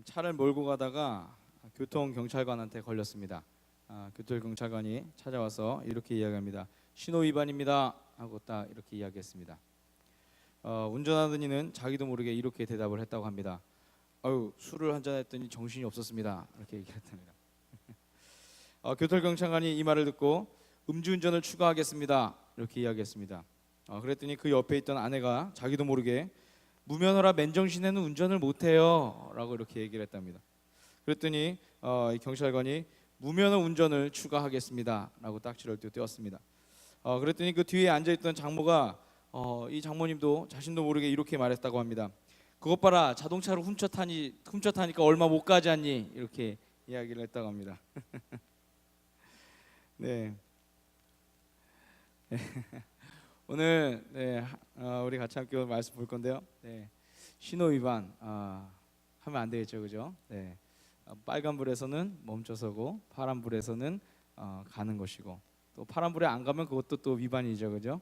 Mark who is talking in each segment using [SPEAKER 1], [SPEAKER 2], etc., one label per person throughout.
[SPEAKER 1] 차를 몰고 가다가 교통경찰관한테 걸렸습니다. 교통경찰관이 찾아와서 이렇게 이야기합니다. 신호 위반입니다 하고 딱 이렇게 이야기했습니다. 운전하던 이는 자기도 모르게 이렇게 대답을 했다고 합니다. 술을 한잔 했더니 정신이 없었습니다. 이렇게 얘기했답니다. 교통경찰관이 이 말을 듣고 음주운전을 추가하겠습니다 이렇게 이야기했습니다. 그랬더니 그 옆에 있던 아내가 자기도 모르게 무면허라 맨정신에는 운전을 못해요 라고 이렇게 얘기를 했답니다. 그랬더니 이 경찰관이 무면허 운전을 추가하겠습니다 라고 딱지를 띄웠습니다. 그랬더니 그 뒤에 앉아있던 장모가 이 장모님도 자신도 모르게 이렇게 말했다고 합니다. 그것 봐라, 자동차로 훔쳐타니까 얼마 못 가지 않니 이렇게 이야기를 했다고 합니다. 네. 오늘 우리 같이 함께 말씀 볼 건데요. 신호 위반 하면 안 되겠죠, 그죠? 빨간 불에서는 멈춰서고 파란 불에서는 가는 것이고, 또 파란 불에 안 가면 그것도 또 위반이죠, 그죠?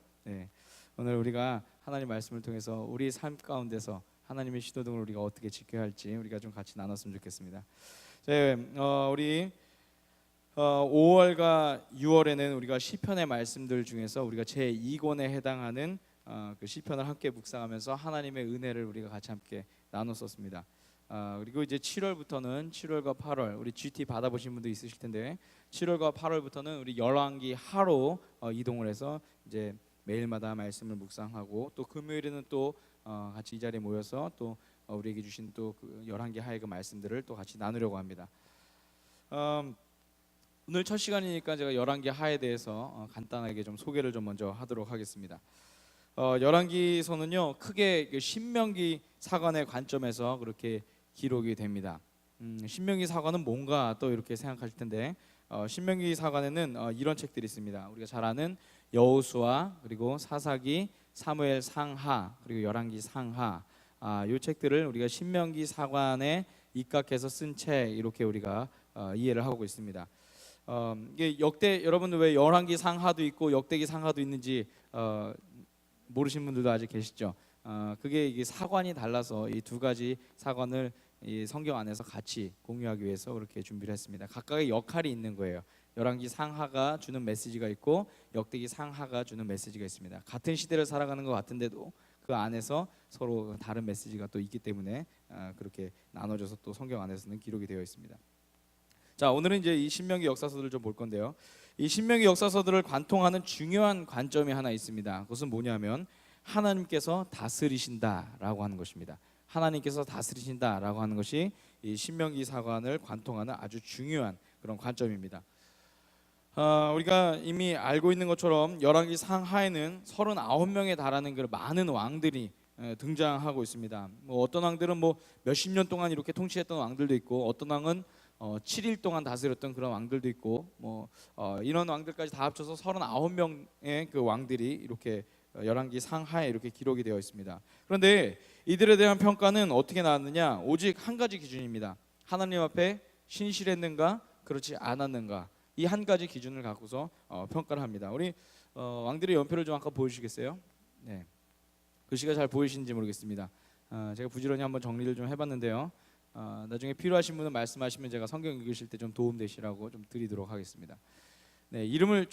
[SPEAKER 1] 오늘 우리가 하나님 말씀을 통해서 우리 삶 가운데서 하나님의 시도등을 우리가 어떻게 지켜야 할지 우리가 좀 같이 나눴으면 좋겠습니다. 우리 5월과 6월에는 우리가 시편의 말씀들 중에서 우리가 제2권에 해당하는 그 시편을 함께 묵상하면서 하나님의 은혜를 우리가 같이 함께 나눴었습니다. 그리고 이제 7월과 8월 우리 GT 받아보신 분도 있으실 텐데 7월과 8월부터는 우리 열왕기 하로 이동을 해서 이제 매일마다 말씀을 묵상하고, 또 금요일에는 또 같이 이 자리에 모여서 또 우리에게 주신 또 그 열왕기 하의 그 말씀들을 또 같이 나누려고 합니다. 오늘 첫 시간이니까 제가 열왕기 하에 대해서 간단하게 좀 소개를 좀 먼저 하도록 하겠습니다. 열왕기서는요 크게 그 신명기 사관의 관점에서 그렇게 기록이 됩니다. 신명기 사관은 뭔가 또 이렇게 생각하실 텐데 신명기 사관에는 이런 책들이 있습니다. 우리가 잘 아는 여호수아, 그리고 사사기, 사무엘 상하, 그리고 열왕기 상하, 이 책들을 우리가 신명기 사관에 입각해서 쓴 책 이렇게 우리가 이해를 하고 있습니다. 이게 여러분들 왜 열왕기 상하도 있고 역대기 상하도 있는지 모르신 분들도 아직 계시죠? 그게 이게 사관이 달라서 이 두 가지 사관을 이 성경 안에서 같이 공유하기 위해서 그렇게 준비를 했습니다. 각각의 역할이 있는 거예요. 열왕기 상하가 주는 메시지가 있고 역대기 상하가 주는 메시지가 있습니다. 같은 시대를 살아가는 것 같은데도 그 안에서 서로 다른 메시지가 또 있기 때문에 그렇게 나눠져서 또 성경 안에서는 기록이 되어 있습니다. 자, 오늘은 이제 이 신명기 역사서들을 좀 볼 건데요. 이 신명기 역사서들을 관통하는 중요한 관점이 하나 있습니다. 그것은 뭐냐면 하나님께서 다스리신다라고 하는 것입니다. 하나님께서 다스리신다라고 하는 것이 이 신명기 사관을 관통하는 아주 중요한 그런 관점입니다. 우리가 이미 알고 있는 것처럼 열왕기 상하에는 39명에 달하는 그 많은 왕들이 등장하고 있습니다. 어떤 왕들은 몇십 년 동안 이렇게 통치했던 왕들도 있고, 어떤 왕은 7일 동안 다스렸던 그런 왕들도 있고, 이런 왕들까지 다 합쳐서 39명의 그 왕들이 이렇게 열왕기 상하에 이렇게 기록이 되어 있습니다. 그런데 이들에 대한 평가는 어떻게 나왔느냐? 오직 한 가지 기준입니다. 하나님 앞에 신실했는가, 그렇지 않았는가, 이 한 가지 기준을 갖고서 평가를 합니다. 우리 왕들의 연표를 좀 아까 보여주시겠어요? 네, 글씨가 잘 보이시는지 모르겠습니다. 제가 부지런히 한번 정리를 좀 해봤는데요. 나중에 필요하신 분은 말씀하시면 제가 성경 읽으실 때 좀 도움 되시라고 좀 드리도록 하겠습니다. 이름을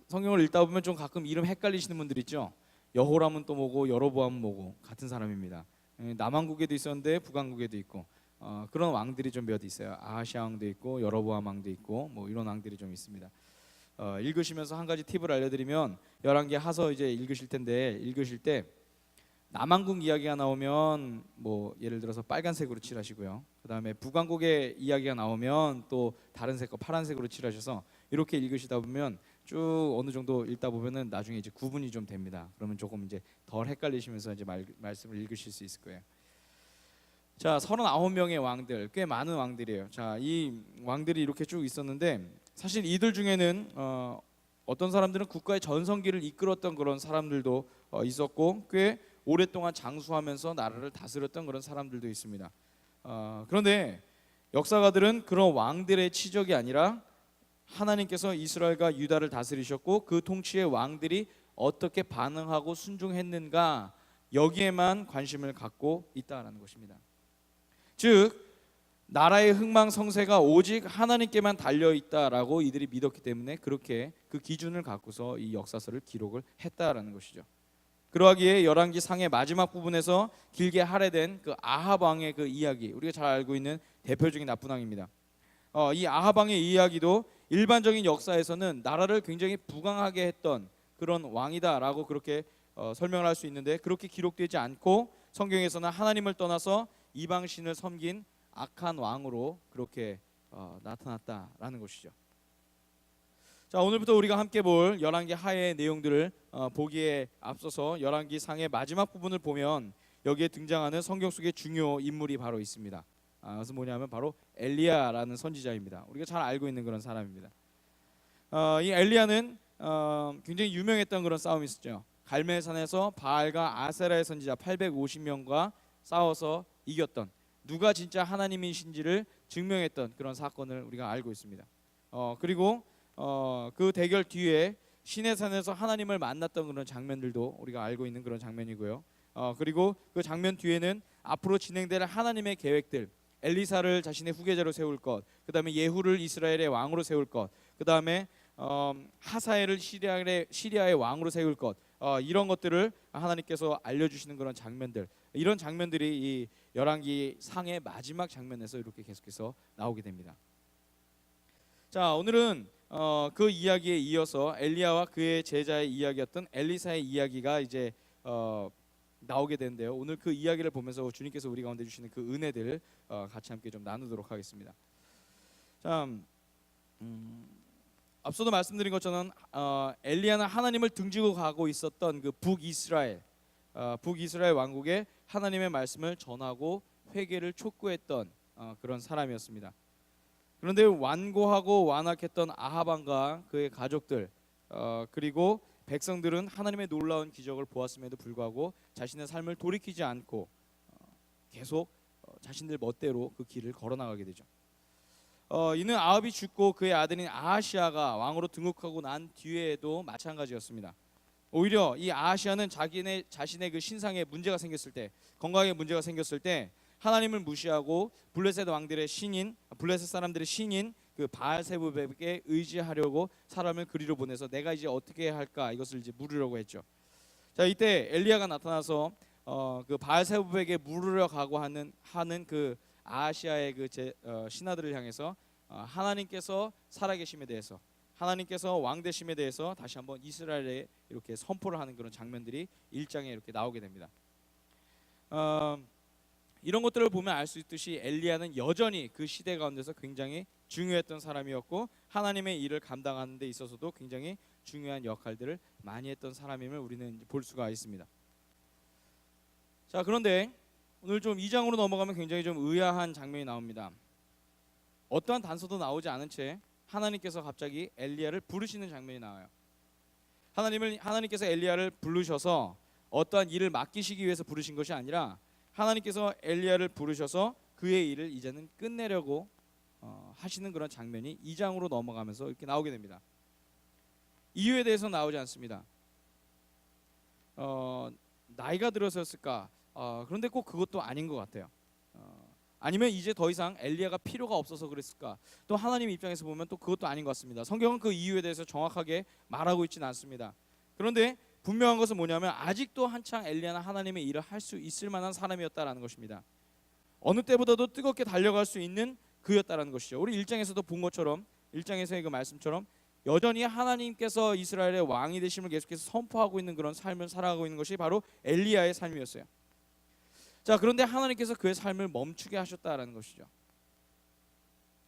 [SPEAKER 1] 성경을 읽다 보면 좀 가끔 이름 헷갈리시는 분들 있죠. 여호람은 또 뭐고 여로보암은 뭐고 같은 사람입니다. 남왕국에도 있었는데 북왕국에도 있고 그런 왕들이 좀 몇 있어요. 아하시아 왕도 있고 여로보암 왕도 있고 이런 왕들이 좀 있습니다. 읽으시면서 한 가지 팁을 알려드리면, 열왕기 하서 이제 읽으실 때 남왕국 이야기가 나오면 예를 들어서 빨간색으로 칠하시고요. 그 다음에 북왕국의 이야기가 나오면 또 다른 색과 파란색으로 칠하셔서 이렇게 읽으시다 보면 쭉 어느 정도 읽다 보면은 나중에 이제 구분이 좀 됩니다. 그러면 조금 이제 덜 헷갈리시면서 이제 말씀을 읽으실 수 있을 거예요. 자, 39명의 왕들, 꽤 많은 왕들이에요. 자, 이 왕들이 이렇게 쭉 있었는데 사실 이들 중에는 어떤 사람들은 국가의 전성기를 이끌었던 그런 사람들도 있었고, 꽤 오랫동안 장수하면서 나라를 다스렸던 그런 사람들도 있습니다. 그런데 역사가들은 그런 왕들의 치적이 아니라 하나님께서 이스라엘과 유다를 다스리셨고 그 통치의 왕들이 어떻게 반응하고 순종했는가, 여기에만 관심을 갖고 있다는 것입니다. 즉 나라의 흥망성쇠가 오직 하나님께만 달려 있다라고 이들이 믿었기 때문에 그렇게 그 기준을 갖고서 이 역사서를 기록을 했다라는 것이죠. 그러하기에 열왕기 상의 마지막 부분에서 길게 할애된 그 아합 왕의 그 이야기, 우리가 잘 알고 있는 대표적인 나쁜 왕입니다. 이 아합 왕의 이야기도 일반적인 역사에서는 나라를 굉장히 부강하게 했던 그런 왕이다라고 그렇게 설명을 할 수 있는데, 그렇게 기록되지 않고 성경에서는 하나님을 떠나서 이방신을 섬긴 악한 왕으로 그렇게 나타났다라는 것이죠. 자, 오늘부터 우리가 함께 볼 열왕기 하의 내용들을 보기에 앞서서 열왕기 상의 마지막 부분을 보면 여기에 등장하는 성경 속의 중요 인물이 바로 있습니다. 그것은 뭐냐면 바로 엘리야라는 선지자입니다. 우리가 잘 알고 있는 그런 사람입니다. 이 엘리야는 굉장히 유명했던 그런 싸움이 있었죠. 갈멜산에서 바알과 아세라의 선지자 850명과 싸워서 이겼던, 누가 진짜 하나님이신지를 증명했던 그런 사건을 우리가 알고 있습니다. 그리고 그 대결 뒤에 시내산에서 하나님을 만났던 그런 장면들도 우리가 알고 있는 그런 장면이고요. 그리고 그 장면 뒤에는 앞으로 진행될 하나님의 계획들, 엘리사를 자신의 후계자로 세울 것, 그 다음에 예후를 이스라엘의 왕으로 세울 것, 그 다음에 하사엘을 시리아의 왕으로 세울 것, 이런 것들을 하나님께서 알려주시는 그런 장면들, 이런 장면들이 이 열왕기 상의 마지막 장면에서 이렇게 계속해서 나오게 됩니다. 자, 오늘은 그 이야기에 이어서 엘리야와 그의 제자의 이야기였던 엘리사의 이야기가 이제 나오게 되는데요. 오늘 그 이야기를 보면서 주님께서 우리 가운데 주시는 그 은혜들 같이 함께 좀 나누도록 하겠습니다. 자, 앞서도 말씀드린 것처럼 엘리야는 하나님을 등지고 가고 있었던 그 북이스라엘 왕국에 하나님의 말씀을 전하고 회개를 촉구했던 그런 사람이었습니다. 그런데 완고하고 완악했던 아합 왕과 그의 가족들, 그리고 백성들은 하나님의 놀라운 기적을 보았음에도 불구하고 자신의 삶을 돌이키지 않고 계속 자신들 멋대로 그 길을 걸어나가게 되죠. 이는 아합이 죽고 그의 아들인 아하시아가 왕으로 등극하고 난 뒤에도 마찬가지였습니다. 오히려 이 아하시아는 자신의 그 신상에 문제가 생겼을 때, 건강에 문제가 생겼을 때 하나님을 무시하고 블레셋 사람들의 신인 그 바알세부백에 의지하려고 사람을 그리로 보내서 내가 이제 어떻게 해야 할까, 이것을 이제 물으려고 했죠. 자, 이때 엘리야가 나타나서 그 바알세부백에 물으려 가고 하는 그 아하시아의 그 신하들을 향해서 하나님께서 살아계심에 대해서, 하나님께서 왕되심에 대해서 다시 한번 이스라엘에 이렇게 선포를 하는 그런 장면들이 1장에 이렇게 나오게 됩니다. 이런 것들을 보면 알 수 있듯이 엘리야는 여전히 그 시대 가운데서 굉장히 중요했던 사람이었고, 하나님의 일을 감당하는 데 있어서도 굉장히 중요한 역할들을 많이 했던 사람임을 우리는 볼 수가 있습니다. 자, 그런데 오늘 좀 2장으로 넘어가면 굉장히 좀 의아한 장면이 나옵니다. 어떠한 단서도 나오지 않은 채 하나님께서 갑자기 엘리야를 부르시는 장면이 나와요. 하나님께서 엘리야를 부르셔서 어떠한 일을 맡기시기 위해서 부르신 것이 아니라 하나님께서 엘리야를 부르셔서 그의 일을 이제는 끝내려고 하시는 그런 장면이 2장으로 넘어가면서 이렇게 나오게 됩니다. 이유에 대해서 나오지 않습니다. 나이가 들어서였을까? 그런데 꼭 그것도 아닌 것 같아요. 아니면 이제 더 이상 엘리야가 필요가 없어서 그랬을까? 또 하나님 입장에서 보면 또 그것도 아닌 것 같습니다. 성경은 그 이유에 대해서 정확하게 말하고 있지는 않습니다. 그런데 분명한 것은 뭐냐면 아직도 한창 엘리야는 하나님의 일을 할 수 있을 만한 사람이었다라는 것입니다. 어느 때보다도 뜨겁게 달려갈 수 있는 그였다라는 것이죠. 우리 1장에서도 본 것처럼, 1장에서의 그 말씀처럼 여전히 하나님께서 이스라엘의 왕이 되심을 계속해서 선포하고 있는 그런 삶을 살아가고 있는 것이 바로 엘리야의 삶이었어요. 자, 그런데 하나님께서 그의 삶을 멈추게 하셨다라는 것이죠.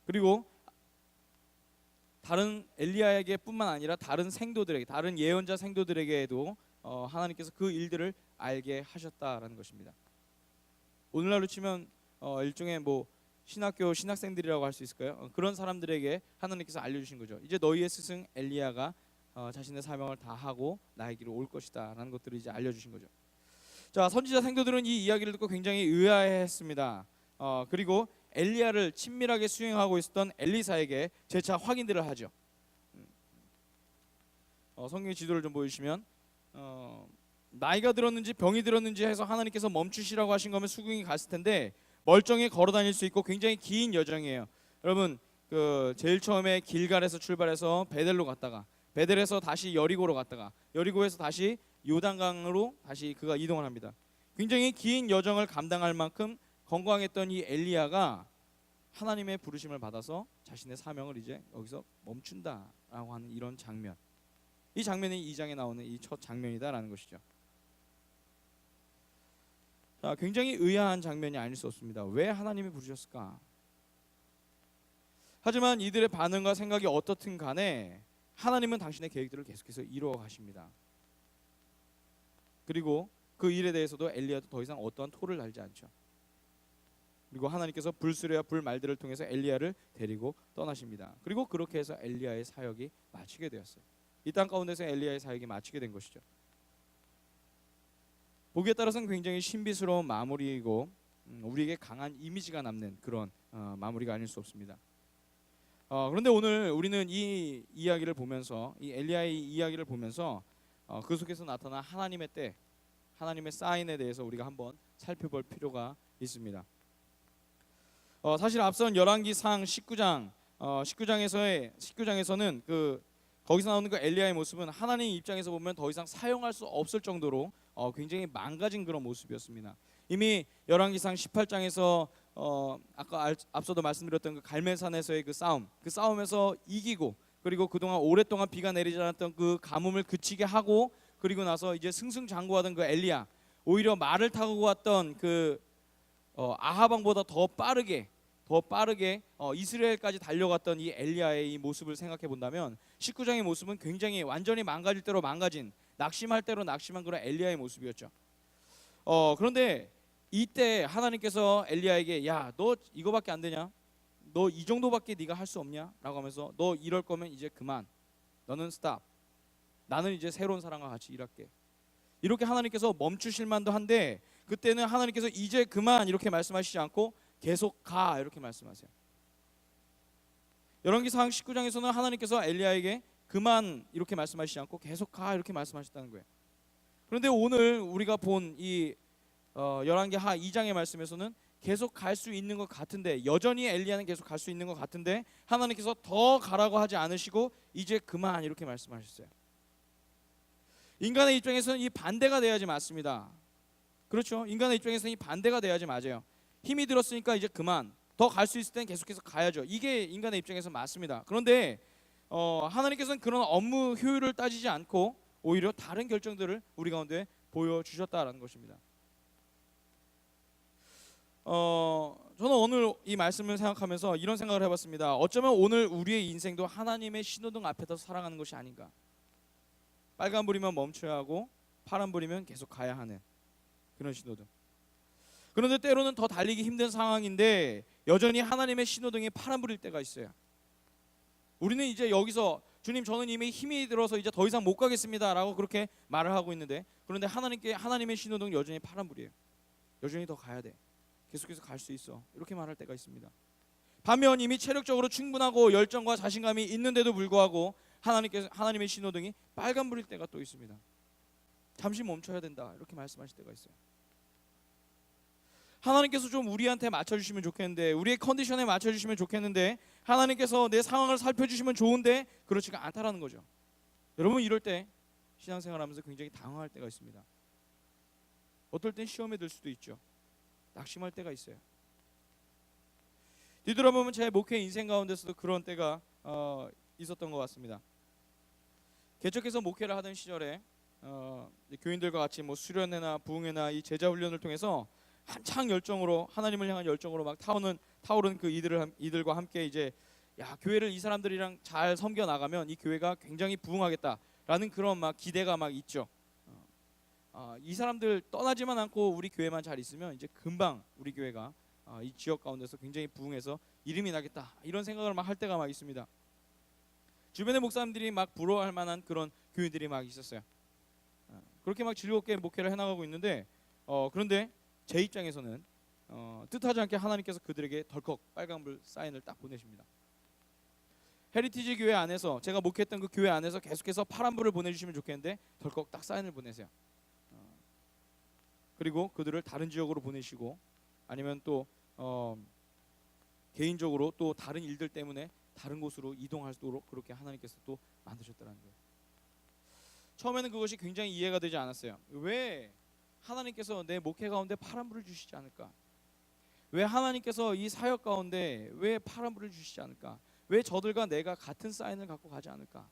[SPEAKER 1] 그리고 다른 엘리야에게 뿐만 아니라 다른 생도들에게, 다른 예언자 생도들에게도 하나님께서 그 일들을 알게 하셨다라는 것입니다. 오늘날로 치면 일종의 뭐 신학교 신학생들이라고 할 수 있을까요? 그런 사람들에게 하나님께서 알려주신 거죠. 이제 너희의 스승 엘리야가 자신의 사명을 다하고 나에게로 올 것이다 라는 것들을 이제 알려주신 거죠. 자, 선지자 생도들은 이 이야기를 듣고 굉장히 의아해했습니다. 그리고 엘리야를 친밀하게 수행하고 있었던 엘리사에게 재차 확인들을 하죠. 성경의 지도를 좀 보여주시면 나이가 들었는지 병이 들었는지 해서 하나님께서 멈추시라고 하신 거면 수긍이 갔을 텐데 멀쩡히 걸어 다닐 수 있고 굉장히 긴 여정이에요. 여러분 그 제일 처음에 길갈에서 출발해서 베델로 갔다가 베델에서 다시 여리고로 갔다가 여리고에서 다시 요단강으로 다시 그가 이동을 합니다. 굉장히 긴 여정을 감당할 만큼 건강했던 이 엘리야가 하나님의 부르심을 받아서 자신의 사명을 이제 여기서 멈춘다라고 하는 이런 장면. 이 장면이 2장에 나오는 이 첫 장면이다라는 것이죠. 자, 굉장히 의아한 장면이 아닐 수 없습니다. 왜 하나님이 부르셨을까? 하지만 이들의 반응과 생각이 어떻든 간에 하나님은 당신의 계획들을 계속해서 이루어 가십니다. 그리고 그 일에 대해서도 엘리야도 더 이상 어떠한 토를 달지 않죠. 그리고 하나님께서 불수레와 불말들을 통해서 엘리야를 데리고 떠나십니다. 그리고 그렇게 해서 엘리야의 사역이 마치게 되었어요. 이 땅 가운데서 엘리야의 사역이 마치게 된 것이죠. 보기에 따라서는 굉장히 신비스러운 마무리이고 우리에게 강한 이미지가 남는 그런 마무리가 아닐 수 없습니다. 그런데 오늘 우리는 이 이야기를 보면서 이 엘리야의 이야기를 보면서 그 속에서 나타난 하나님의 때, 하나님의 사인에 대해서 우리가 한번 살펴볼 필요가 있습니다. 사실 앞선 열왕기상 19장에서는 그 거기서 나오는 그 엘리야의 모습은 하나님 입장에서 보면 더 이상 사용할 수 없을 정도로 굉장히 망가진 그런 모습이었습니다. 이미 열왕기상 18장에서 아까 앞서도 말씀드렸던 그 갈멜산에서의 그 싸움에서 이기고 그리고 그동안 오랫동안 비가 내리지 않았던 그 가뭄을 그치게 하고 그리고 나서 이제 승승장구하던 그 엘리야, 오히려 말을 타고 왔던 그 아합 왕보다 더 빠르게 이스라엘까지 달려갔던 이 엘리야의 이 모습을 생각해 본다면 19장의 모습은 굉장히 완전히 망가질 대로 망가진, 낙심할 대로 낙심한 그런 엘리야의 모습이었죠. 그런데 이때 하나님께서 엘리야에게 야, 너 이거밖에 안 되냐? 너 이 정도밖에 네가 할 수 없냐? 라고 하면서 너 이럴 거면 이제 그만. 너는 스탑. 나는 이제 새로운 사람과 같이 일할게. 이렇게 하나님께서 멈추실 만도 한데 그때는 하나님께서 이제 그만 이렇게 말씀하시지 않고 계속 가 이렇게 말씀하세요. 열왕기상 19장에서는 하나님께서 엘리야에게 그만 이렇게 말씀하시지 않고 계속 가 이렇게 말씀하셨다는 거예요. 그런데 오늘 우리가 본 이 열왕기하 2장의 말씀에서는 계속 갈 수 있는 것 같은데 여전히 엘리야는 계속 갈 수 있는 것 같은데 하나님께서 더 가라고 하지 않으시고 이제 그만 이렇게 말씀하셨어요. 인간의 입장에서는 이 반대가 돼야지 맞습니다. 그렇죠? 인간의 입장에서는 이 반대가 돼야지 맞아요. 힘이 들었으니까 이제 그만. 더 갈 수 있을 땐 계속해서 가야죠. 이게 인간의 입장에서 맞습니다. 그런데 하나님께서는 그런 업무 효율을 따지지 않고 오히려 다른 결정들을 우리 가운데 보여주셨다라는 것입니다. 저는 오늘 이 말씀을 생각하면서 이런 생각을 해봤습니다. 어쩌면 오늘 우리의 인생도 하나님의 신호등 앞에서 살아가는 것이 아닌가. 빨간불이면 멈춰야 하고 파란불이면 계속 가야 하는 그런 신호등. 그런데 때로는 더 달리기 힘든 상황인데 여전히 하나님의 신호등이 파란불일 때가 있어요. 우리는 이제 여기서 주님 저는 이미 힘이 들어서 이제 더 이상 못 가겠습니다 라고 그렇게 말을 하고 있는데 그런데 하나님의 신호등은 여전히 파란불이에요. 여전히 더 가야 돼. 계속해서 갈 수 있어. 이렇게 말할 때가 있습니다. 반면 이미 체력적으로 충분하고 열정과 자신감이 있는데도 불구하고 하나님의 신호등이 빨간불일 때가 또 있습니다. 잠시 멈춰야 된다 이렇게 말씀하실 때가 있어요. 하나님께서 좀 우리한테 맞춰주시면 좋겠는데 우리의 컨디션에 맞춰주시면 좋겠는데 하나님께서 내 상황을 살펴주시면 좋은데 그렇지가 않다라는 거죠. 여러분 이럴 때 신앙생활하면서 굉장히 당황할 때가 있습니다. 어떨 땐 시험에 들 수도 있죠. 낙심할 때가 있어요. 뒤돌아보면 제 목회 인생 가운데서도 그런 때가 있었던 것 같습니다. 개척해서 목회를 하던 시절에 교인들과 같이 뭐 수련회나 부흥회나 이 제자 훈련을 통해서 한창 열정으로 하나님을 향한 열정으로 막 타오른 그 이들과 함께 이제 야 교회를 이 사람들이랑 잘 섬겨 나가면 이 교회가 굉장히 부흥하겠다라는 그런 막 기대가 막 있죠. 이 사람들 떠나지만 않고 우리 교회만 잘 있으면 이제 금방 우리 교회가 이 지역 가운데서 굉장히 부흥해서 이름이 나겠다 이런 생각을 막 할 때가 막 있습니다. 주변의 목사님들이 막 부러워할 만한 그런 교인들이 막 있었어요. 그렇게 막 즐겁게 목회를 해나가고 있는데 그런데 제 입장에서는 뜻하지 않게 하나님께서 그들에게 덜컥 빨간불 사인을 딱 보내십니다. 헤리티지 교회 안에서 제가 목회했던 그 교회 안에서 계속해서 파란불을 보내주시면 좋겠는데 덜컥 딱 사인을 보내세요. 그리고 그들을 다른 지역으로 보내시고 아니면 또 어, 개인적으로 또 다른 일들 때문에 다른 곳으로 이동할 수 있도록 그렇게 하나님께서 또 만드셨다는 거예요. 처음에는 그것이 굉장히 이해가 되지 않았어요. 왜 하나님께서 내 목회 가운데 파란 불을 주시지 않을까? 왜 하나님께서 이 사역 가운데 왜 파란 불을 주시지 않을까? 왜 저들과 내가 같은 사인을 갖고 가지 않을까?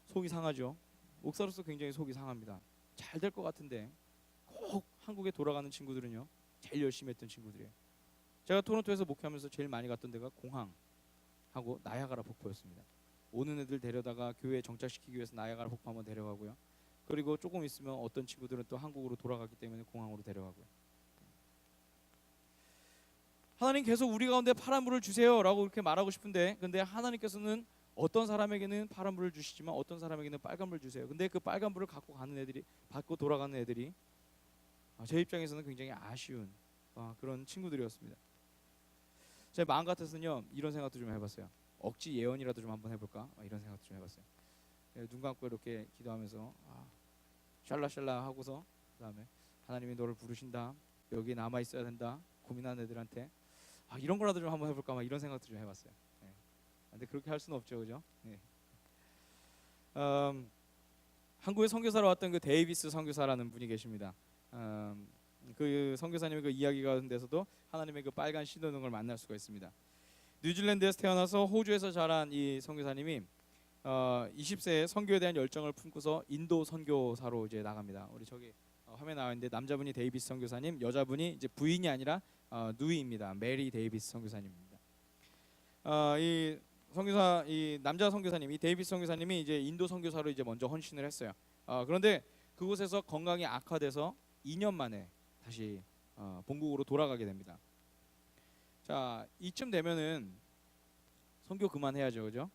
[SPEAKER 1] 속이 상하죠. 목사로서 굉장히 속이 상합니다. 잘 될 것 같은데 꼭 한국에 돌아가는 친구들은요, 제일 열심히 했던 친구들이에요. 제가 토론토에서 목회하면서 제일 많이 갔던 데가 공항하고 나야가라 폭포였습니다. 오는 애들 데려다가 교회에 정착시키기 위해서 나야가라 폭포 한번 데려가고요. 그리고 조금 있으면 어떤 친구들은 또 한국으로 돌아가기 때문에 공항으로 데려가고요. 하나님 계속 우리 가운데 파란 불을 주세요라고 그렇게 말하고 싶은데, 근데 하나님께서는 어떤 사람에게는 파란 불을 주시지만 어떤 사람에게는 빨간 불 주세요. 근데 그 빨간 불을 갖고 가는 애들이, 받고 돌아가는 애들이 제 입장에서는 굉장히 아쉬운 그런 친구들이었습니다. 제 마음 같아서는요, 이런 생각도 좀 해봤어요. 억지 예언이라도 좀 한번 해볼까? 이런 생각도 좀 해봤어요. 눈 감고 이렇게 기도하면서 샬라샬라 하고서 그다음에 하나님이 너를 부르신다, 여기 남아 있어야 된다, 고민하는 애들한테 이런 거라도 좀 한번 해볼까? 막 이런 생각도 좀 해봤어요. 근데 그렇게 할 수는 없죠, 그죠? 네. 한국에 선교사로 왔던 그 데이비스 선교사라는 분이 계십니다. 그 선교사님의 그 이야기 가운데서도 하나님의 그 빨간 신호등을 만날 수가 있습니다. 뉴질랜드에서 태어나서 호주에서 자란 이 선교사님이 20세에 선교에 대한 열정을 품고서 인도 선교사로 이제 나갑니다. 우리 저기 화면 나와 있는데 남자분이 데이비스 선교사님, 여자분이 이제 부인이 아니라 누이입니다. 메리 데이비스 선교사님입니다. 이 선교사, 이 남자 선교사님, 이 데이비스 선교사님이 이제 인도 선교사로 이제 먼저 헌신을 했어요. 그런데 그곳에서 건강이 악화돼서 2년 만에 다시 본국으로 돌아가게 됩니다. 자, 이쯤 되면은 선교 그만해야죠, 그죠?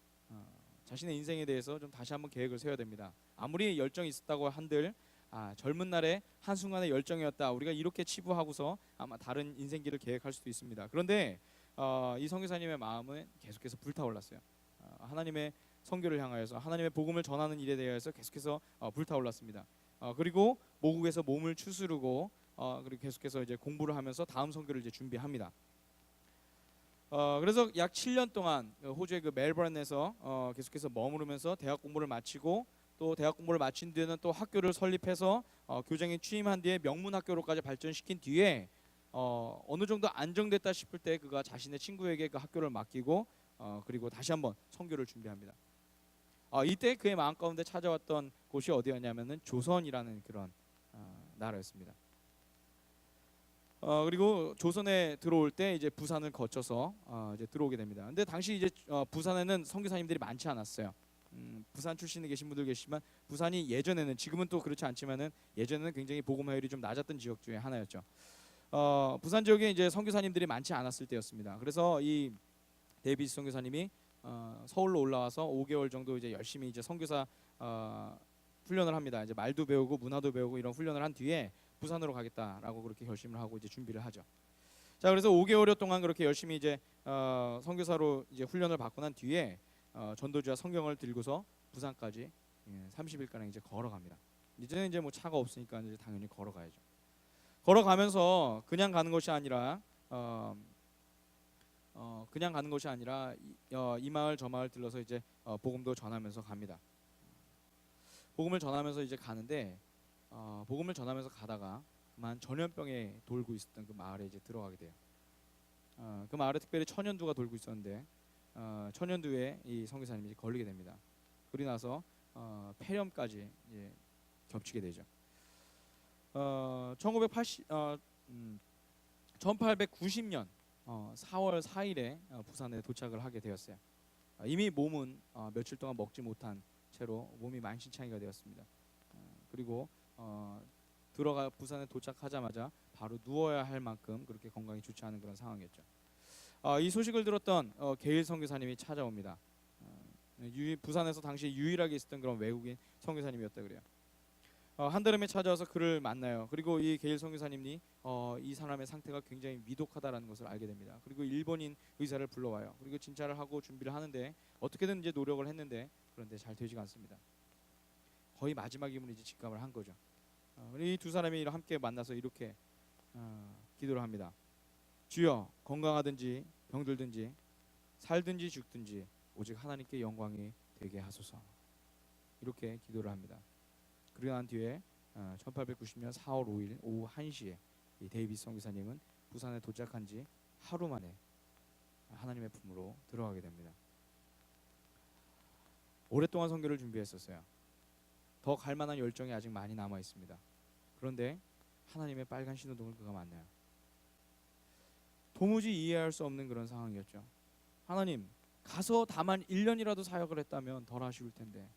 [SPEAKER 1] 자신의 인생에 대해서 좀 다시 한번 계획을 세워야 됩니다. 아무리 열정이 있었다고 한들 젊은 날에 한순간의 열정이었다, 우리가 이렇게 치부하고서 아마 다른 인생길을 계획할 수도 있습니다. 그런데 이 선교사님의 마음은 계속해서 불타올랐어요. 하나님의 선교를 향하여서, 하나님의 복음을 전하는 일에 대해서 계속해서 불타올랐습니다. 그리고 모국에서 몸을 추스르고 그리고 계속해서 이제 공부를 하면서 다음 선교를 이제 준비합니다. 그래서 약 7년 동안 호주의 그 멜버른에서 계속해서 머무르면서 대학 공부를 마치고, 또 대학 공부를 마친 뒤에는 또 학교를 설립해서 교장에 취임한 뒤에 명문 학교로까지 발전시킨 뒤에 어느 정도 안정됐다 싶을 때 그가 자신의 친구에게 그 학교를 맡기고 그리고 다시 한번 선교를 준비합니다. 이때 그의 마음 가운데 찾아왔던 곳이 어디였냐면은 조선이라는 그런 나라였습니다. 그리고 조선에 들어올 때 이제 부산을 거쳐서 이제 들어오게 됩니다. 근데 당시 이제 부산에는 선교사님들이 많지 않았어요. 부산 출신에 계신 분들 계시지만 부산이 예전에는, 지금은 또 그렇지 않지만은 예전에는 굉장히 복음 화율이 좀 낮았던 지역 중에 하나였죠. 부산 지역에 이제 선교사님들이 많지 않았을 때였습니다. 그래서 이 데이비스 선교사님이 서울로 올라와서 5개월 정도 이제 열심히 이제 선교사 훈련을 합니다. 이제 말도 배우고 문화도 배우고 이런 훈련을 한 뒤에 부산으로 가겠다라고 그렇게 결심을 하고 이제 준비를 하죠. 자, 그래서 5개월여 동안 그렇게 열심히 이제 선교사로 이제 훈련을 받고 난 뒤에 전도지와 성경을 들고서 부산까지 30일가량 이제 걸어갑니다. 이제는 이제 뭐 차가 없으니까 이제 당연히 걸어가야죠. 걸어가면서 그냥 가는 것이 아니라 이 마을 저 마을 들러서 이제 복음도 전하면서 갑니다. 복음을 전하면서 이제 가는데 복음을 전하면서 가다가 만 전염병에 돌고 있었던 그 마을에 이제 들어가게 돼요. 그 마을에 특별히 천연두가 돌고 있었는데 천연두에 이 선교사님이 걸리게 됩니다. 그리고 나서 폐렴까지 이제 겹치게 되죠. 1890년 4월 4일에 부산에 도착을 하게 되었어요. 이미 몸은 며칠 동안 먹지 못한 채로 몸이 만신창이가 되었습니다. 그리고 부산에 도착하자마자 바로 누워야 할 만큼 그렇게 건강이 좋지 않은 그런 상황이었죠. 이 소식을 들었던 게일 선교사님이 찾아옵니다. 부산에서 당시 유일하게 있었던 그런 외국인 선교사님이었다 그래요. 한달음에 찾아와서 그를 만나요. 그리고 이 게일 선교사님이 이 사람의 상태가 굉장히 위독하다라는 것을 알게 됩니다. 그리고 일본인 의사를 불러와요. 그리고 진찰을 하고 준비를 하는데 어떻게든 이제 노력을 했는데 그런데 잘 되지가 않습니다. 거의 마지막임을 이제 직감을 한 거죠. 이 두 사람이 함께 만나서 이렇게 기도를 합니다. 주여, 건강하든지 병들든지 살든지 죽든지 오직 하나님께 영광이 되게 하소서. 이렇게 기도를 합니다. 그리고 난 뒤에 1890년 4월 5일 오후 1시에 이 데이비드 선교사님은 부산에 도착한 지 하루 만에 하나님의 품으로 들어가게 됩니다. 오랫동안 선교를 준비했었어요. 더 갈 만한 열정이 아직 많이 남아 있습니다. 그런데 하나님의 빨간 신호등을 그가 만나요. 도무지 이해할 수 없는 그런 상황이었죠. 하나님, 가서 다만 1년이라도 사역을 했다면 덜 아쉬울 텐데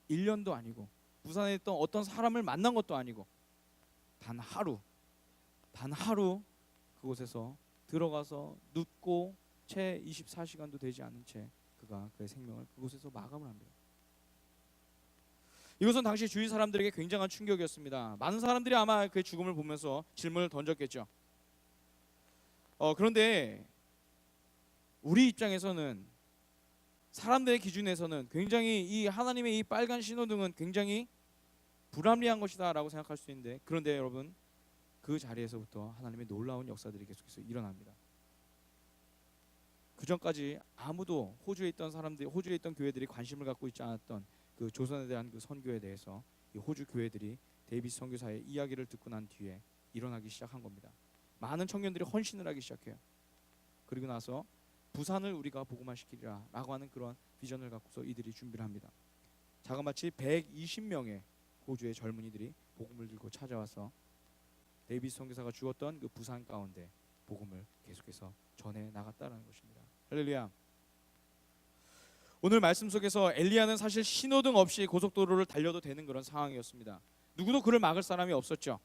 [SPEAKER 1] 1년도 아니고 부산에 있던 어떤 사람을 만난 것도 아니고 단 하루 그곳에서 들어가서 눕고 채 24시간도 되지 않은 채 그가 그의 생명을 그곳에서 마감을 합니다. 이것은 당시 주위 사람들에게 굉장한 충격이었습니다. 많은 사람들이 아마 그의 죽음을 보면서 질문을 던졌겠죠. 그런데 우리 입장에서는, 사람들의 기준에서는 굉장히 이 하나님의 이 빨간 신호등은 굉장히 불합리한 것이다라고 생각할 수 있는데, 그런데 여러분, 그 자리에서부터 하나님의 놀라운 역사들이 계속해서 일어납니다. 그 전까지 아무도 호주에 있던 교회들이 관심을 갖고 있지 않았던 그 조선에 대한 그 선교에 대해서 이 호주 교회들이 데이비드 선교사의 이야기를 듣고 난 뒤에 일어나기 시작한 겁니다. 많은 청년들이 헌신을 하기 시작해요. 그리고 나서 부산을 우리가 복음화시키리라 라고 하는 그런 비전을 갖고서 이들이 준비를 합니다. 자그마치 120명의 호주의 젊은이들이 복음을 들고 찾아와서 데이비드 선교사가 죽었던 그 부산 가운데 복음을 계속해서 전해 나갔다는 것입니다. 할렐루야. 오늘 말씀 속에서 엘리야는 사실 신호등 없이 고속도로를 달려도 되는 그런 상황이었습니다. 누구도 그를 막을 사람이 없었죠.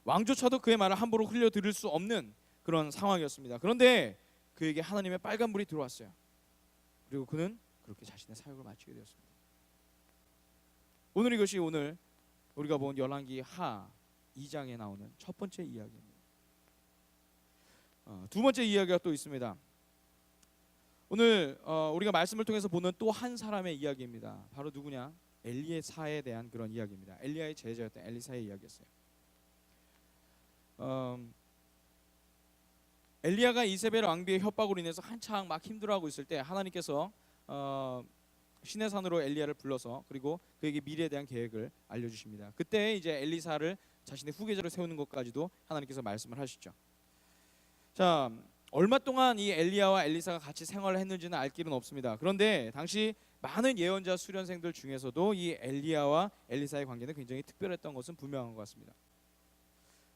[SPEAKER 1] 왕조차도 그의 말을 함부로 흘려 들을 수 없는 그런 상황이었습니다. 그런데 그에게 하나님의 빨간불이 들어왔어요. 그리고 그는 그렇게 자신의 사역을 마치게 되었습니다. 오늘 이것이 오늘 우리가 본 열왕기 하 2장에 나오는 첫 번째 이야기입니다. 두 번째 이야기가 또 있습니다. 오늘 우리가 말씀을 통해서 보는 또 한 사람의 이야기입니다. 바로 누구냐? 엘리사에 대한 그런 이야기입니다. 엘리야의 제자였던 엘리사의 이야기였어요. 엘리야가 이세벨 왕비의 협박으로 인해서 한창 막 힘들어하고 있을 때 하나님께서 시내 산으로 엘리야를 불러서 그리고 그에게 미래에 대한 계획을 알려주십니다. 그때 이제 엘리사를 자신의 후계자로 세우는 것까지도 하나님께서 말씀을 하시죠. 자, 얼마 동안 이 엘리야와 엘리사가 같이 생활을 했는지는 알 길은 없습니다. 그런데 당시 많은 예언자 수련생들 중에서도 이 엘리야와 엘리사의 관계는 굉장히 특별했던 것은 분명한 것 같습니다.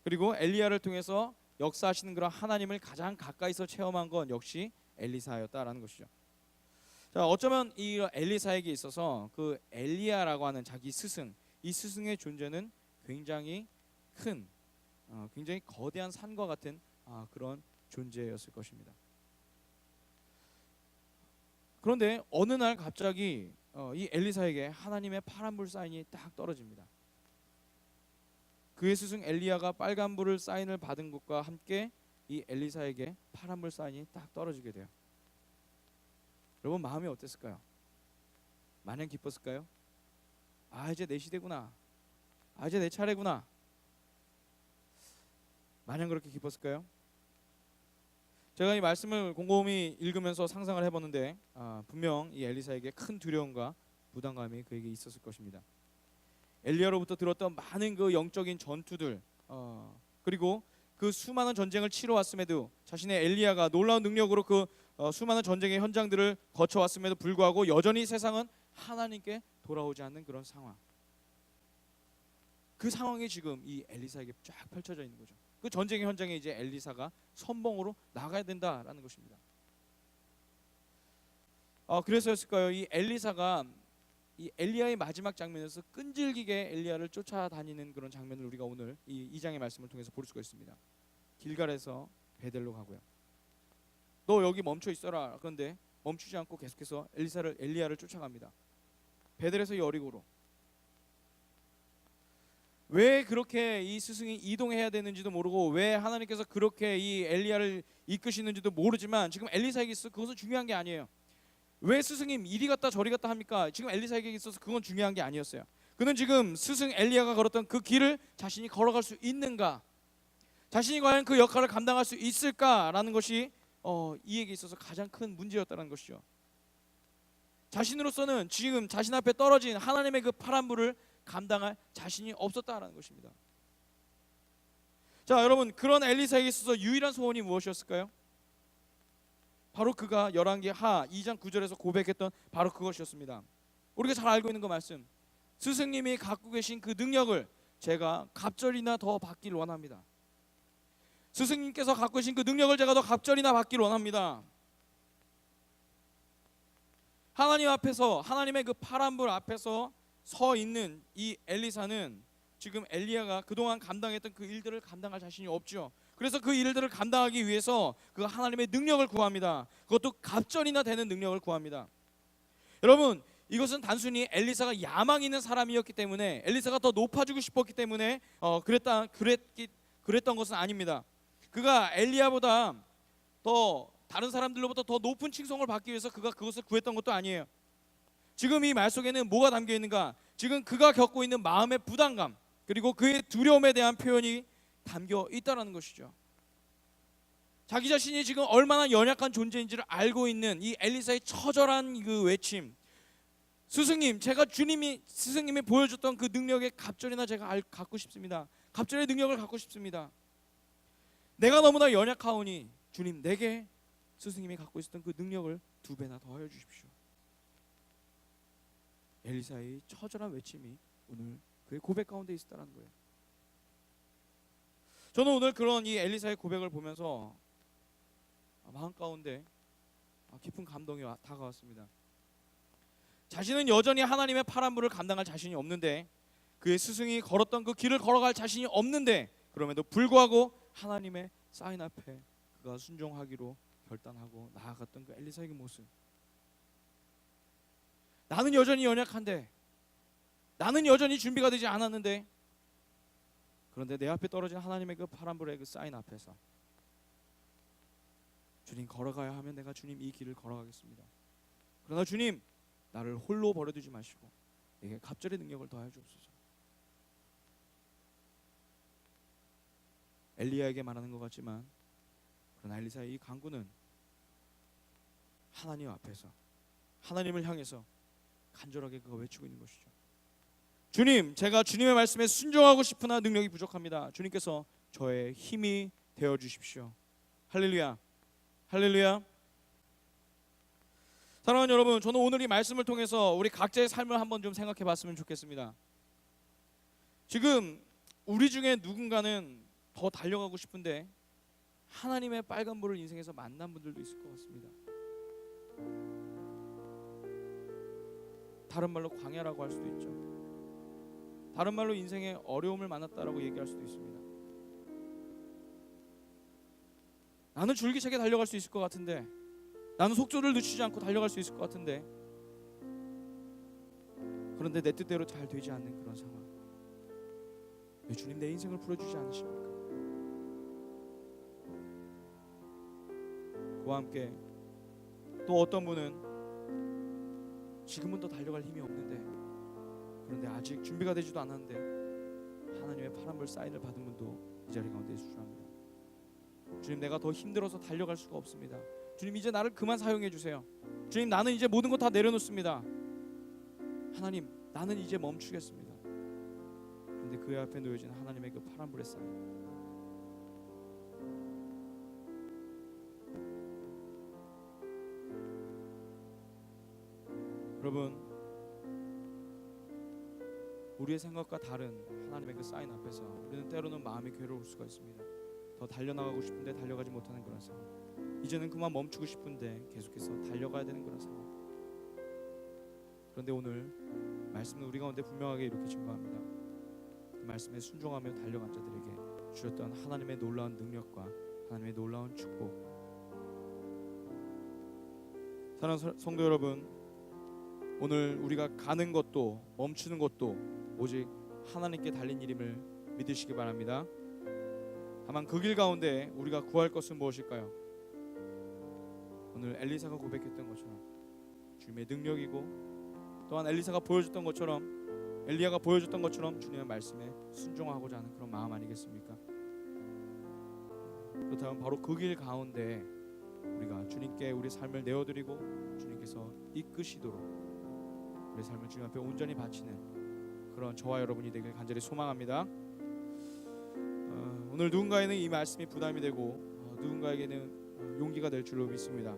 [SPEAKER 1] 그리고 엘리야를 통해서 역사하시는 그런 하나님을 가장 가까이서 체험한 건 역시 엘리사였다라는 것이죠. 자, 어쩌면 이 엘리사에게 있어서 그 엘리야라고 하는 자기 스승, 이 스승의 존재는 굉장히 큰, 굉장히 거대한 산과 같은 그런 존재였을 것입니다. 그런데 어느 날 갑자기 이 엘리사에게 하나님의 파란불 사인이 딱 떨어집니다. 그의 스승 엘리야가 빨간불을 사인을 받은 것과 함께 이 엘리사에게 파란불 사인이 딱 떨어지게 돼요. 여러분, 마음이 어땠을까요? 마냥 기뻤을까요? 이제 내 시대구나, 이제 내 차례구나, 마냥 그렇게 기뻤을까요? 제가 이 말씀을 곰곰이 읽으면서 상상을 해봤는데 분명 이 엘리사에게 큰 두려움과 부담감이 그에게 있었을 것입니다. 엘리야로부터 들었던 많은 그 영적인 전투들, 그리고 그 수많은 전쟁을 치러왔음에도 자신의 엘리야가 놀라운 능력으로 그 수많은 전쟁의 현장들을 거쳐왔음에도 불구하고 여전히 세상은 하나님께 돌아오지 않는 그런 상황, 그 상황이 지금 이 엘리사에게 쫙 펼쳐져 있는 거죠. 그 전쟁의 현장에 이제 엘리사가 선봉으로 나가야 된다라는 것입니다. 그래서였을까요? 이 엘리사가 이 엘리야의 마지막 장면에서 끈질기게 엘리야를 쫓아다니는 그런 장면을 우리가 오늘 이 2장의 말씀을 통해서 볼 수가 있습니다. 길갈에서 베델로 가고요. 너 여기 멈춰 있어라. 그런데 멈추지 않고 계속해서 엘리야를 쫓아갑니다. 베델에서 여리고로. 왜 그렇게 이 스승이 이동해야 되는지도 모르고 왜 하나님께서 그렇게 이 엘리야를 이끄시는지도 모르지만 지금 엘리사에게 있어서 그것은 중요한 게 아니에요. 왜 스승님 이리 갔다 저리 갔다 합니까? 지금 엘리사에게 있어서 그건 중요한 게 아니었어요. 그는 지금 스승 엘리야가 걸었던 그 길을 자신이 걸어갈 수 있는가, 자신이 과연 그 역할을 감당할 수 있을까라는 것이 이에게 있어서 가장 큰 문제였다는 것이죠. 자신으로서는 지금 자신 앞에 떨어진 하나님의 그 파란 불을 감당할 자신이 없었다라는 것입니다. 자, 여러분, 그런 엘리사에게 있어서 유일한 소원이 무엇이었을까요? 바로 그가 열왕기 하 2장 9절에서 고백했던 바로 그것이었습니다. 우리가 잘 알고 있는 그 말씀, 스승님이 갖고 계신 그 능력을 제가 갑절이나 더 받기를 원합니다. 스승님께서 갖고 계신 그 능력을 제가 더 갑절이나 받기를 원합니다. 하나님 앞에서, 하나님의 그 파란 불 앞에서 서 있는 이 엘리사는 지금 엘리야가 그동안 감당했던 그 일들을 감당할 자신이 없죠. 그래서 그 일들을 감당하기 위해서 그 하나님의 능력을 구합니다. 그것도 갑절이나 되는 능력을 구합니다. 여러분, 이것은 단순히 엘리사가 야망 있는 사람이었기 때문에, 엘리사가 더 높아지고 싶었기 때문에 그랬던 것은 아닙니다. 그가 엘리야보다 더 다른 사람들로부터 더 높은 칭송을 받기 위해서 그가 그것을 구했던 것도 아니에요. 지금 이 말 속에는 뭐가 담겨 있는가? 지금 그가 겪고 있는 마음의 부담감, 그리고 그의 두려움에 대한 표현이 담겨 있다는 것이죠. 자기 자신이 지금 얼마나 연약한 존재인지를 알고 있는 이 엘리사의 처절한 그 외침, 스승님, 제가 스승님이 보여줬던 그 능력의 갑절이나 제가 갖고 싶습니다. 갑절의 능력을 갖고 싶습니다. 내가 너무나 연약하오니 주님, 내게 스승님이 갖고 있었던 그 능력을 2배나 더하여 주십시오. 엘리사의 처절한 외침이 오늘 그의 고백 가운데 있었다는 거예요. 저는 오늘 그런 이 엘리사의 고백을 보면서 마음 가운데 깊은 감동이 다가왔습니다. 자신은 여전히 하나님의 파란 불을 감당할 자신이 없는데, 그의 스승이 걸었던 그 길을 걸어갈 자신이 없는데, 그럼에도 불구하고 하나님의 사인 앞에 그가 순종하기로 결단하고 나아갔던 그 엘리사의 모습. 나는 여전히 연약한데, 나는 여전히 준비가 되지 않았는데, 그런데 내 앞에 떨어진 하나님의 그 파란불의 그 사인 앞에서 주님, 걸어가야 하면 내가 주님 이 길을 걸어가겠습니다. 그러나 주님, 나를 홀로 버려두지 마시고 내게 갑절의 능력을 더하여 주옵소서. 엘리야에게 말하는 것 같지만, 그러나 엘리사의 이 간구는 하나님 앞에서, 하나님을 향해서 간절하게 그가 외치고 있는 것이죠. 주님, 제가 주님의 말씀에 순종하고 싶으나 능력이 부족합니다. 주님께서 저의 힘이 되어 주십시오. 할렐루야, 할렐루야. 사랑하는 여러분, 저는 오늘 이 말씀을 통해서 우리 각자의 삶을 한번 좀 생각해 봤으면 좋겠습니다. 지금 우리 중에 누군가는 더 달려가고 싶은데 하나님의 빨간불을 인생에서 만난 분들도 있을 것 같습니다. 다른 말로 광야라고 할 수도 있죠. 다른 말로 인생의 어려움을 만났다라고 얘기할 수도 있습니다. 나는 줄기차게 달려갈 수 있을 것 같은데, 나는 속도를 늦추지 않고 달려갈 수 있을 것 같은데, 그런데 내 뜻대로 잘 되지 않는 그런 상황. 왜 주님 내 인생을 풀어주지 않으십니까? 그와 함께 또 어떤 분은 지금은 더 달려갈 힘이 없는데, 그런데 아직 준비가 되지도 않았는데 하나님의 파란불 사인을 받은 분도 이 자리 가운데 있을 줄 압니다. 주님, 내가 더 힘들어서 달려갈 수가 없습니다. 주님, 이제 나를 그만 사용해 주세요. 주님, 나는 이제 모든 것 다 내려놓습니다. 하나님, 나는 이제 멈추겠습니다. 그런데 그 앞에 놓여진 하나님의 그 파란불의 사인, 여러분, 우리의 생각과 다른 하나님의 그 사인 앞에서 우리는 때로는 마음이 괴로울 수가 있습니다. 더 달려나가고 싶은데 달려가지 못하는 그런 상황, 이제는 그만 멈추고 싶은데 계속해서 달려가야 되는 그런 상황. 그런데 오늘 말씀은 우리 가운데 분명하게 이렇게 증거합니다. 그 말씀에 순종하며 달려간 자들에게 주셨던 하나님의 놀라운 능력과 하나님의 놀라운 축복. 사랑하는 성도 여러분, 오늘 우리가 가는 것도 멈추는 것도 오직 하나님께 달린 일임을 믿으시기 바랍니다. 다만 그 길 가운데 우리가 구할 것은 무엇일까요? 오늘 엘리사가 고백했던 것처럼 주님의 능력이고, 또한 엘리사가 보여줬던 것처럼 엘리야가 보여줬던 것처럼 주님의 말씀에 순종하고자 하는 그런 마음 아니겠습니까? 그렇다면 바로 그 길 가운데 우리가 주님께 우리 삶을 내어드리고 주님께서 이끄시도록 우리 삶을 주님 앞에 온전히 바치는 그런 저와 여러분이 되길 간절히 소망합니다. 오늘 누군가에는 이 말씀이 부담이 되고 누군가에게는 용기가 될 줄로 믿습니다.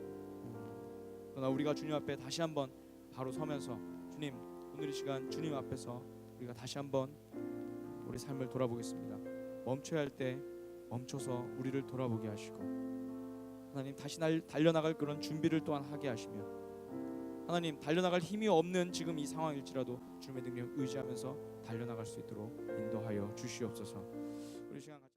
[SPEAKER 1] 그러나 우리가 주님 앞에 다시 한번 바로 서면서 주님, 오늘 이 시간 주님 앞에서 우리가 다시 한번 우리 삶을 돌아보겠습니다. 멈춰야 할 때 멈춰서 우리를 돌아보게 하시고, 하나님 다시 달려나갈 그런 준비를 또한 하게 하시며, 하나님 달려나갈 힘이 없는 지금 이 상황일지라도 주님의 능력 의지하면서 달려나갈 수 있도록 인도하여 주시옵소서. 우리 시간 같이